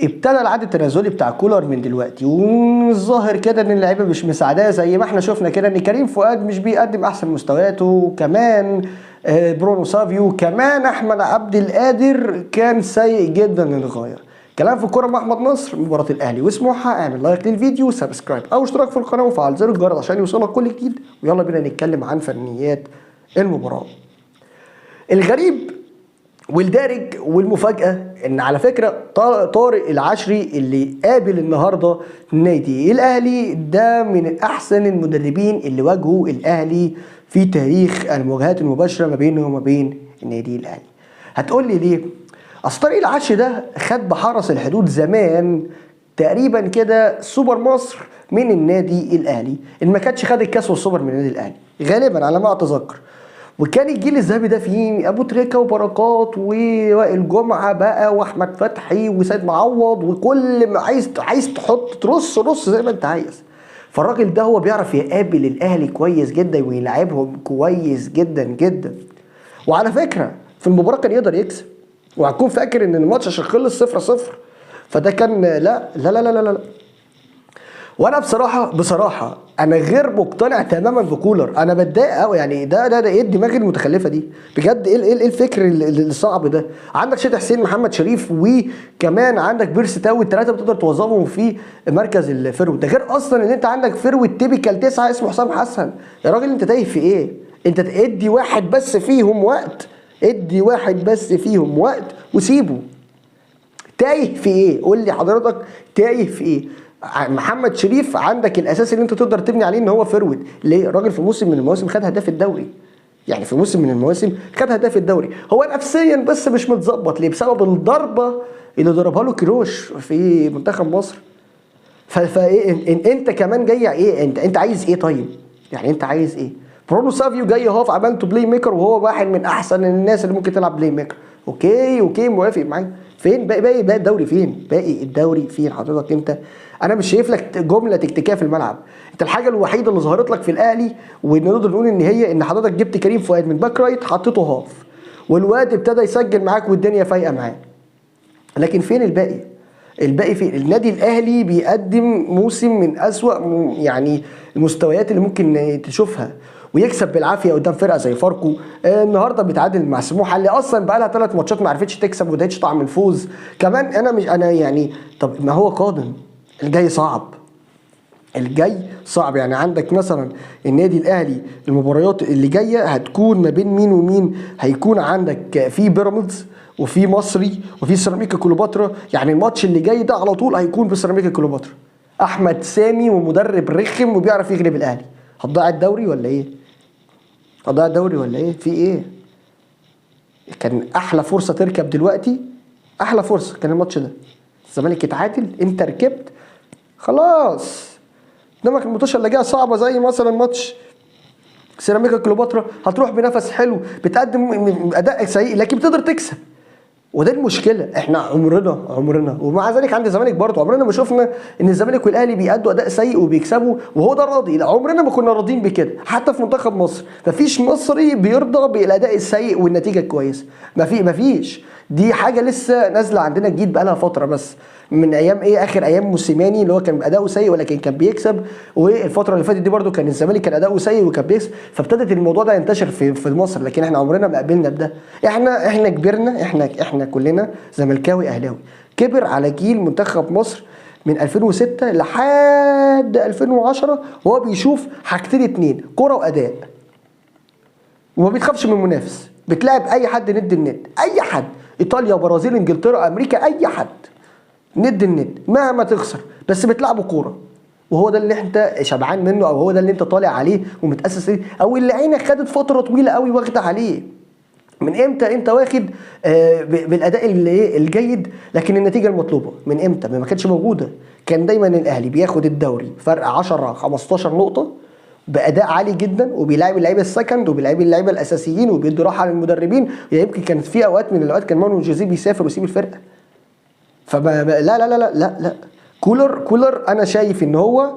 ابتدى العد التنازلي بتاع كولر من دلوقتي، والظاهر كده ان اللعيبه مش مساعداه زي ما احنا شفنا كده ان كريم فؤاد مش بيقدم احسن مستوياته، وكمان برونو سافيو، كمان احمد عبد القادر كان سيء جدا للغايه. كلام في الكوره مع احمد نصر، مباراه الاهلي وسموحه. اعمل لايك للفيديو، سبسكرايب او اشتراك في القناه وفعل زر الجرس عشان يوصلك كل جديد. ويلا بينا نتكلم عن فنيات المباراه. الغريب والدارج والمفاجأة ان على فكرة طارق العشري اللي قابل النهاردة نادي الاهلي ده من احسن المدربين اللي واجهوا الاهلي في تاريخ المواجهات المباشرة ما بينه وما بين النادي الاهلي. هتقول لي ليه؟ اصل طارق العشري ده خد بحرس الحدود زمان تقريبا كده سوبر مصر من النادي الاهلي، ان ما كانش خد الكاس والسوبر من النادي الاهلي غالبا على ما اتذكر. وكان الجيل الذهبي ده فيه ابو تريكه وبركات ووائل جمعه بقى واحمد فتحي وسيد معوض، وكل ما عايز تحط ترص زي ما انت عايز. فالراجل ده هو بيعرف يقابل الاهلي كويس جدا ويلعبهم كويس جدا جدا. وعلى فكره في المباراه كان يقدر يكسب، وهتكون فاكر ان الماتش عشان خلص 0-0 فده كان لا. وانا بصراحه انا غير مقتنع تماما بكولر. انا بتضايق قوي، يعني ده ايه الدماغ المتخلفه دي بجد؟ ايه الفكر الصعب ده؟ عندك شادي حسين، محمد شريف، وكمان عندك بيرسي تاوي، الثلاثه بتقدر توظفهم في مركز الفيرود ده، غير اصلا ان انت عندك فيرود تيبيكال 9 اسمه حسام حسن. يا راجل انت تايه في ايه؟ انت ادي واحد بس فيهم وقت، ادي واحد بس فيهم وقت وسيبه. تايه في ايه؟ قول لي حضرتك تايه في ايه؟ محمد شريف عندك الاساس اللي انت تقدر تبني عليه ان هو فيرود. ليه؟ الراجل في موسم من المواسم خد هداف الدوري، يعني في موسم من المواسم خد هداف الدوري. هو نفسيا بس مش متظبط ليه؟ بسبب الضربه اللي ضربها له كيروش في منتخب مصر. فايه انت كمان جاي ايه؟ انت عايز ايه طيب؟ يعني انت عايز ايه؟ برونو سافيو جاي اهو عملته بلاي ميكر، وهو واحد من احسن الناس اللي ممكن تلعب بلاي ميكر. اوكي موافق معاك. فين باقي الدوري؟ فين باقي الدوري؟ فين حضرتك انت؟ انا مش شايف لك جمله تكتيكيه في الملعب. انت الحاجه الوحيده اللي ظهرت لك في الاهلي ونقدر نقول ان هي ان حضرتك جبت كريم فؤاد من باك رايت حطيته هاف، والواد ابتدى يسجل معاك والدنيا فايقه معاه. لكن فين الباقي؟ الباقي فين؟ النادي الاهلي بيقدم موسم من اسوأ يعني المستويات اللي ممكن تشوفها، ويكسب بالعافيه قدام فرقه زي فاركو. النهارده بيتعادل مع سموحه اللي اصلا بقى لها 3 ماتشات ما عرفتش تكسب وما ادتش طعم الفوز. كمان انا يعني طب ما هو قادم، الجاي صعب، الجاي صعب. يعني عندك مثلا النادي الاهلي المباريات اللي جايه هتكون ما بين مين ومين؟ هيكون عندك في بيراميدز وفي مصري وفي سيراميكا كليوباترا. يعني الماتش اللي جاي ده على طول هيكون في سيراميكا كليوباترا. احمد سامي ومدرب رخم وبيعرف يغلب الاهلي. هتضيع الدوري ولا ايه؟ هتضيع الدوري ولا ايه؟ في ايه؟ كان احلى فرصه تركب دلوقتي، احلى فرصه كان الماتش ده. الزمالك اتعادل، انت ركبت خلاص. انما الماتش اللي جايه صعبه زي مثلا ماتش سيراميكا كليوباترا، هتروح بنفس حلو بتقدم اداء سيء لكن بتقدر تكسب. وده المشكله. احنا عمرنا ومع ذلك عند الزمالك برضه عمرنا ما شفنا ان الزمالك والاهلي بيأدوا اداء سيء وبيكسبوا وهو ده راضي. لا، عمرنا ما كنا راضيين بكده. حتى في منتخب مصر مفيش مصري بيرضى بالاداء السيء والنتيجه الكويسه. مفيش. دي حاجه لسه نازله عندنا جديد بقالها فتره، بس من ايام ايه؟ اخر ايام موسيماني اللي هو كان اداؤه سيء ولكن كان بيكسب. والفتره اللي فاتت دي برده كان الزمالك كان اداؤه سيء وكان بيكسب. فابتدت الموضوع ده ينتشر في مصر، لكن احنا عمرنا ما قابلنا بده. احنا كبرنا، احنا كلنا زملكاوي اهلاوي كبر على جيل منتخب مصر من 2006 لحد 2010 وهو بيشوف حاجتين اتنين: كوره واداء. وما بيتخافش من المنافس، بتلاعب اي حد ند الند، اي حد، ايطاليا، برازيل، انجلترا، امريكا، اي حد ند الند مهما تخسر بس بتلعبوا كوره. وهو ده اللي انت شبعان منه، او هو ده اللي انت طالع عليه ومتاسس ليه، او اللي عينك خدت فتره طويله قوي واخده عليه. من امتى انت واخد بالاداء الجيد لكن النتيجه المطلوبه؟ من امتى؟ ما كانتش موجوده. كان دايما الاهلي بياخد الدوري فرق 10 15 نقطه باداء عالي جدا، وبيلاعب اللعيبه السكند وبيلاعب اللعيبه الاساسيين وبيدي راحه للمدربين. يعني يمكن كانت في اوقات من الاوقات كان مانويل جوزيه بيسافر ويسيب الفرقه. فما لا لا لا لا لا لا كولر انا شايف ان هو،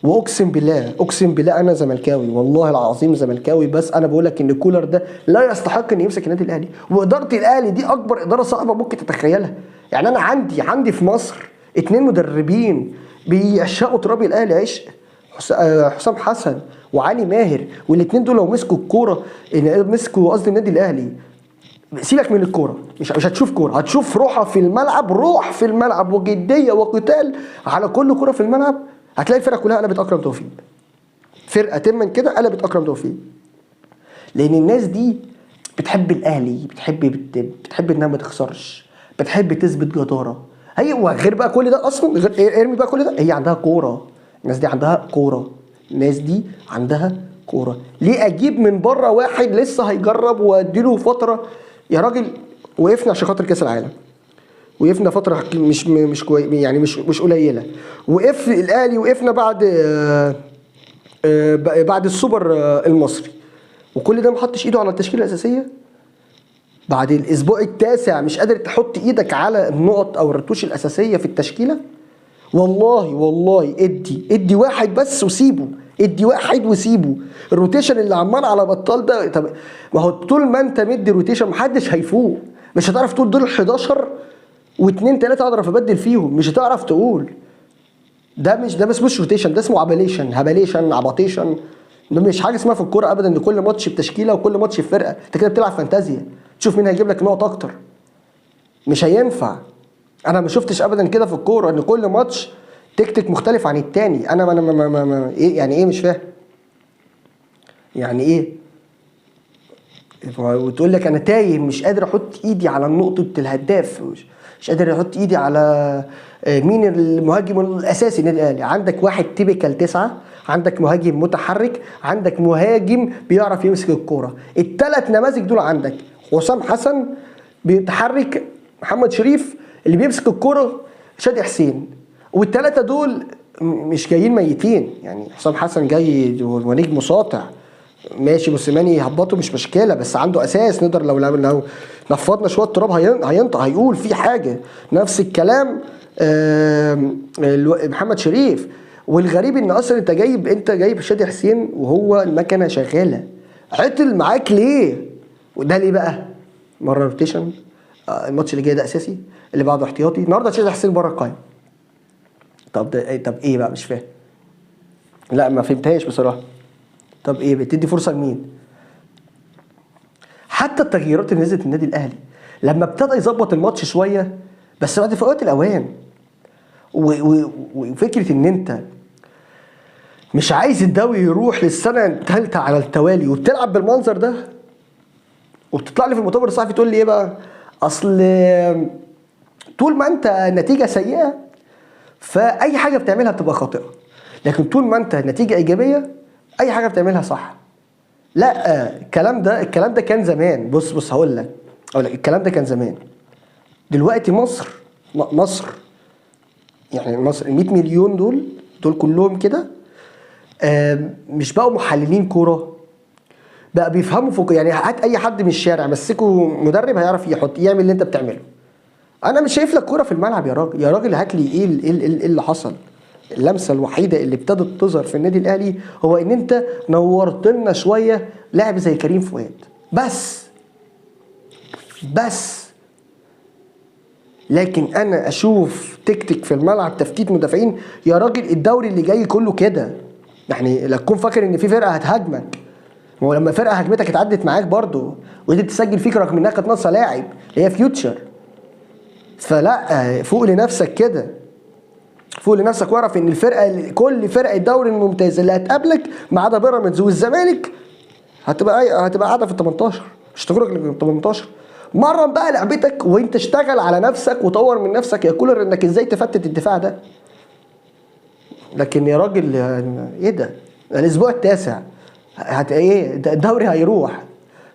واقسم بالله انا زملكاوي، والله العظيم زملكاوي، بس انا بقول لك ان كولر ده لا يستحق ان يمسك النادي الاهلي. واداره الاهلي دي اكبر اداره صعبه ممكن تتخيلها. يعني انا عندي في مصر 2 مدربين بيعشقوا تراب الاهلي عشق، حسام حسن وعلي ماهر، والاثنين دول لو مسكوا الكوره، مسكوا قصدي النادي الاهلي، سيبك من الكوره، مش هتشوف كوره، هتشوف روحها في الملعب، روح في الملعب وجديه وقتال على كل كوره في الملعب. هتلاقي الفرقه كلها قلبت اكرم توفيق، فرقه تما كده قلبت اكرم توفيق، لان الناس دي بتحب الاهلي، بتحب انها ما تخسرش، بتحب تثبت جداره. هي وغير بقى كل ده اصلا، غير ارمي بقى كل ده، هي عندها كوره، الناس دي عندها كوره، الناس دي عندها كوره. ليه اجيب من بره واحد لسه هيجرب واديله فتره؟ يا راجل وقفنا عشان خاطر كاس العالم، وقفنا فتره مش يعني مش قليله، وقف الاهلي، وقفنا بعد السوبر المصري، وكل ده ما حطش ايده على التشكيله الاساسيه. بعد الاسبوع التاسع مش قادر تحط ايدك على النقط او الرتوش الاساسيه في التشكيله. والله ادي واحد بس وسيبه، ادي واحد وسيبه. الروتيشن اللي عمال على بطال ده، طب ما هو طول ما انت مدي روتيشن محدش هيفوق، مش هتعرف تقول دول 11 و2 3 اقدر ابدل فيهم، مش هتعرف تقول. ده ما اسموش روتيشن، ده اسمه هبليشن عبطيشن. ده مش حاجه اسمها في الكوره ابدا ان كل ماتش بتشكيله وكل ماتش بفرقه، انت كده بتلعب فانتازيا تشوف مين هيجيب لك نقط اكتر. مش هينفع. انا ما شفتش ابدا كده في الكوره ان كل ماتش تكتيك مختلف عن التاني. انا ما ايه يعني؟ ايه مش فاهم يعني ايه؟ وتقول لك انا تايه، مش قادر احط ايدي على نقطه الهداف، مش قادر احط ايدي على مين المهاجم الاساسي النادي الاهلي. عندك واحد تيبيكال 9، عندك مهاجم متحرك، عندك مهاجم بيعرف يمسك الكوره. الثلاث نماذج دول عندك، حسام حسن بيتحرك، محمد شريف اللي بيمسك الكوره، شادي حسين. والثلاثه دول مش جايين ميتين، يعني حسام حسن جاي ونجم ساطع ماشي، موسيماني يهبطه مش مشكله، بس عنده اساس نقدر لو نفضنا شويه تراب هينطق، هيقول في حاجه. نفس الكلام محمد شريف. والغريب ان اصلا انت جايب شادي حسين وهو المكنه شغاله، عطل معاك ليه؟ وده ليه بقى؟ مره روتيشن، الماتش اللي جاي ده اساسي، اللي بعده احتياطي، النهارده شادي حسين بره القايمه. طب ايه بقى؟ مش فاهم، لا ما فهمتهاش بصراحه. طب ايه بتدي فرصه لمين؟ حتى التغييرات اللي نزلت النادي الاهلي لما ابتدى يظبط الماتش شويه، بس بعد فوات الاوان. وفكره ان انت مش عايز الدوري يروح للسنه الثالثه على التوالي وبتلعب بالمنظر ده، وبتطلع لي في المؤتمر الصحفي تقول لي ايه بقى؟ اصل طول ما انت نتيجه سيئه فاي حاجه بتعملها بتبقى خاطئه، لكن طول ما انت نتيجه ايجابيه اي حاجه بتعملها صح. لا، الكلام ده كان زمان. بص هقول لك الكلام ده كان زمان. دلوقتي مصر يعني مصر 100 مليون دول كلهم كده مش بقوا محللين كوره، بقى بيفهموا في يعني هات اي حد من الشارع مسكه مدرب هيعرف يعمل اللي انت بتعمله. انا مش شايف لك كوره في الملعب يا راجل هات لي ايه اللي حصل. اللمسه الوحيده اللي ابتدت تظهر في النادي الاهلي هو ان انت نورت لنا شويه لاعب زي كريم فؤاد بس. لكن انا اشوف تكتيك في الملعب، تفتيت مدافعين، يا راجل الدوري اللي جاي كله كده. يعني لا تكون فاكر ان في فرقه هتهاجمك، هو لما فرقه هاجمتك اتعدت معاك برضه وقدرت تسجل فيك رغم انها كانت ناقصه لاعب، هي فيوتشر. فلا، فوق لنفسك كده، فوق لنفسك واعرف ان كل فرق الدوري الممتاز اللي هتقابلك ما عدا بيراميدز والزمالك هتبقى قاعده في ال 18، مش هتخرج لل 18. مرن بقى لعبتك وانت اشتغل على نفسك وطور من نفسك يا كولر انك ازاي تفتت الدفاع ده. لكن يا راجل ايه ده؟ الاسبوع التاسع ايه الدوري هيروح.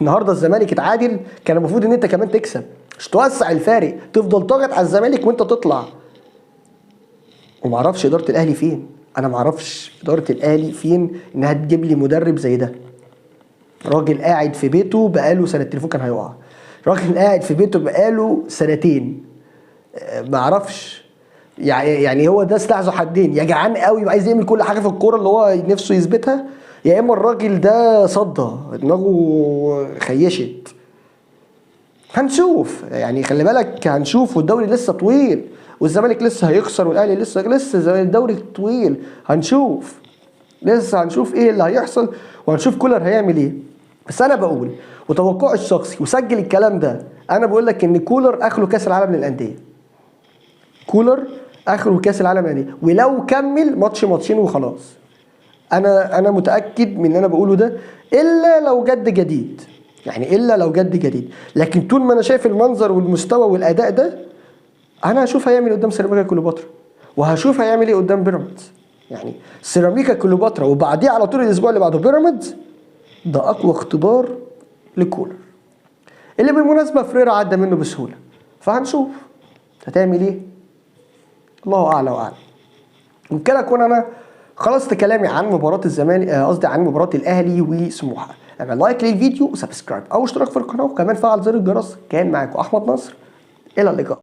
النهارده الزمالك اتعادل، كان المفروض ان انت كمان تكسب، مش توسع الفارق، تفضل ضاغط على الزمالك وانت تطلع. ومعرفش اداره الاهلي فين، انا معرفش اداره الاهلي فين انها تجيب لي مدرب زي ده. راجل قاعد في بيته بقاله سنه، التليفون كان هيقع. راجل قاعد في بيته بقاله سنتين، معرفش يعني هو ده سلاح ذو حدين، يا جعان قوي وعايز يعمل كل حاجه في الكوره اللي هو نفسه يثبتها، يا اما الراجل ده صدى دماغه خيشت. هنشوف يعني، خلي بالك هنشوف، والدوري لسه طويل، والزمالك لسه هيخسر، والاهلي لسه الدوري طويل. هنشوف، لسه هنشوف ايه اللي هيحصل، وهنشوف كولر هيعمل ايه. بس انا بقول وتوقعي الشخصي، وسجل الكلام ده، انا بقول لك ان كولر اخره كاس العالم للانديه. كولر اخره كاس العالم للانديه، ولو كمل ماتش ماتشين وخلاص. انا متاكد من اللي انا بقوله ده، الا لو جد جديد، يعني الا لو جد جديد. لكن طول ما انا شايف المنظر والمستوى والاداء ده، انا هشوف هيعمل قدام سيراميكا كليوباترا، وهشوف هيعمل ايه قدام بيراميدز. يعني سيراميكا كليوباترا وبعديه على طول الاسبوع اللي بعده بيراميدز، ده اقوى اختبار لكولر، اللي بالمناسبه فريرا عدى منه بسهوله. فهنشوف هتعمل ايه، الله اعلى واعلم. وبكده اكون انا خلصت كلامي عن مباراه الزمالك، قصدي عن مباراه الاهلي وسموحه. اعمل لايك للفيديو وسبسكرايب او اشتراك في القناه، وكمان فعل زر الجرس. كان معاكم احمد نصر، الى اللقاء.